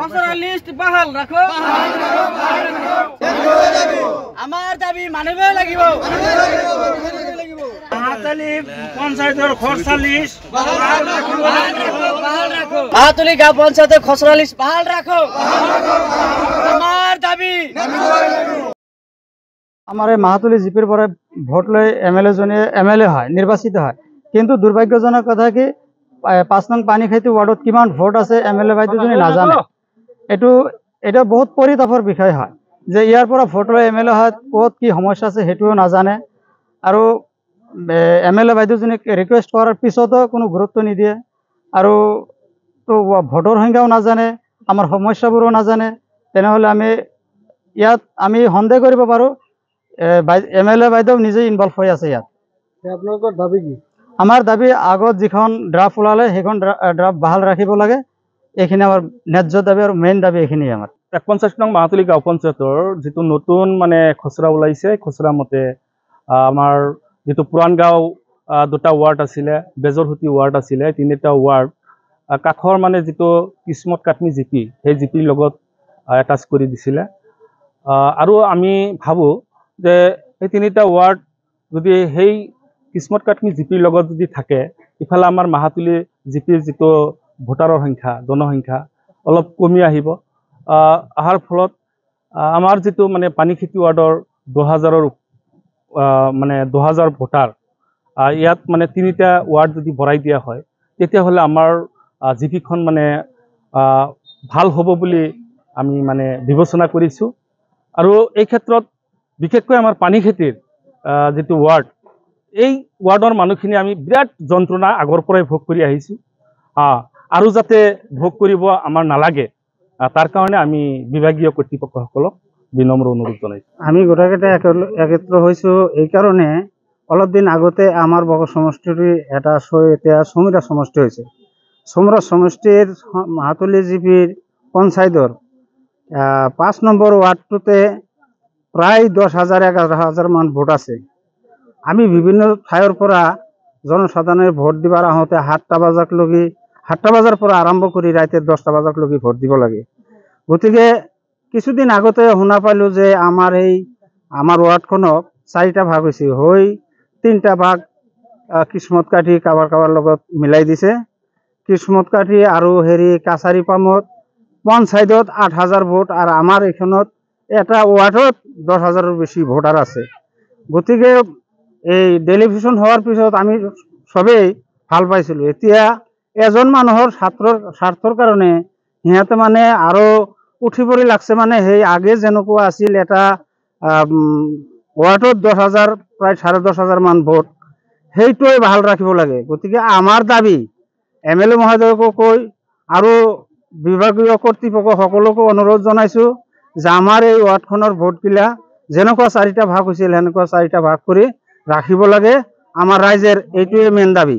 খসড়া লিস্ট বাহাল ৰাখো আমাৰ দাবি মানিব লাগিব মাহাতলী পঞ্চায়েতৰ খসড়া লিষ্ট মাহাতলী গাঁও পঞ্চায়েতের খসড়া লিস্ট বাহাল রাখো আমার দাবি আমার এই মাহাতলী জিপির পরে ভোট লৈ এমএলএ হয় নির্বাচিত হয় কিন্তু দুর্ভাগ্যজনক কথা কি 5 নং পানীখাইটি ওয়ার্ডত কিমান ভোট আছে এমএলএ বাইদেউজনী নাজানে এটা বহুত পৰিতাপৰ বিষয় হয় যে ইয়াৰ পৰা ভোট লৈ এমএলএ হয় ক'ত কি সমস্যা আছে সেইটোও নাজানে আৰু এমএলএ বাইদেউজনীক ৰিকুৱেষ্ট কৰাৰ পিছতো কোনো গুৰুত্ব নিদিয়ে আৰু তো ভোটৰ সংখ্যাও নাজানে আমাৰ সমস্যাবোৰো নাজানে তেনেহ'লে আমি সন্দেহ কৰিব পাৰোঁ এমএলএ বাইদেউ নিজে ইনভলভ হৈ আছে ইয়াত আপোনালোকৰ দাবী কি আমাৰ দাবী আগত যিখন ড্ৰাফ্ট ওলালে সেইখন ড্ৰাফ্ট বাহাল ৰাখিব লাগে এইখিনি আমাৰ ন্যায্য দাবী আৰু মেইন দাবী এইখিনি আমাৰ 51 নং মাহাতলী গাঁও পঞ্চায়তৰ যিটো নতুন মানে খচৰা ওলাইছে খচৰা মতে আমাৰ যিটো পুৰাণ গাঁও দুটা ৱাৰ্ড আছিলে বেজৰহুটি ৱাৰ্ড আছিলে তিনিটা ৱাৰ্ড কাখৰ মানে যিটো কিসমত কাটমি জিপি সেই জিপিৰ লগত এটাচ কৰি দিছিলে আৰু আমি ভাবোঁ যে এই তিনিটা ৱাৰ্ড যদি সেই কিসমত কাটমি জিপিৰ লগত যদি থাকে ইফালে আমাৰ মাহাতলী জিপিৰ যিটো ভোটাৰৰ সংখ্যা জনসংখ্যা অলপ কমি আহিব অহাৰ ফলত আমাৰ যিটো মানে পানীখাইটি ৱাৰ্ডৰ 2000 ভোটাৰ ইয়াত মানে তিনিটা ৱাৰ্ড যদি বঢ়াই দিয়া হয় তেতিয়াহ'লে আমাৰ জিপিখন মানে ভাল হ'ব বুলি আমি মানে বিবেচনা কৰিছোঁ আৰু এই ক্ষেত্ৰত বিশেষকৈ আমাৰ পানীখাইটিৰ যিটো ৱাৰ্ড এই ৱাৰ্ডৰ মানুহখিনি আমি বিৰাট যন্ত্ৰণা আগৰ পৰাই ভোগ কৰি আহিছোঁ আৰু যাতে ভোগ কৰিব আমাৰ নালাগে তাৰ কাৰণে আমি বিভাগীয় কৰ্তৃপক্ষসকলক বিনম্ৰ অনুৰোধ জনাইছোঁ আমি গোটেইকেইটা একত্ৰ হৈছোঁ এইকাৰণে অলপ দিন আগতে আমাৰ বগৰ সমষ্টিৰ এটা এতিয়া চমুৰা সমষ্টি হৈছে চমুৰা সমষ্টিৰ মাহাতলী জিপিৰ পঞ্চায়তৰ 5 নম্বৰ ৱাৰ্ডটোতে প্ৰায় 10,000-11,000 মান ভোট আছে আমি বিভিন্ন ঠাইৰ পৰা জনসাধাৰণে ভোট দিবাৰ আহোঁতে 7টা বজাৰ পৰা আৰম্ভ কৰি ৰাতি 10টা বজালৈকে ভোট দিব লাগে গতিকে কিছুদিন আগতে শুনা পালোঁ যে আমাৰ ৱাৰ্ডখনক 4টা ভাগ হৈছে হৈ 3টা ভাগ কিসমত কাঠি কাৰোবাৰ লগত মিলাই দিছে কিসমত কাঠি আৰু কাছাৰী পামত পঞ্চায়তত 8,000 ভোট আৰু আমাৰ এইখনত এটা ৱাৰ্ডত 10,000ৰ বেছি ভোটাৰ আছে গতিকে এই ডেলিভিশ্যন হোৱাৰ পিছত আমি সবেই ভাল পাইছিলোঁ এতিয়া এজন মানুহৰ স্বাৰ্থৰ কাৰণে সিহঁতে মানে আৰু উঠি পৰি লাগছে মানে সেই আগে যেনেকুৱা আছিল এটা ৱাৰ্ডত 10,000 প্ৰায় 10,500 মান ভোট সেইটোৱে ভাল ৰাখিব লাগে গতিকে আমাৰ দাবী এমএলএ মহোদয়কো কৈ আৰু বিভাগীয় কৰ্তৃপক্ষ সকলোকো অনুৰোধ জনাইছোঁ যে আমাৰ এই ৱাৰ্ডখনৰ ভোটগিলা যেনেকুৱা 4টা ভাগ হৈছিল সেনেকুৱা 4টা ভাগ কৰি ৰাখিব লাগে আমাৰ ৰাইজৰ এইটোৱে মেইন দাবী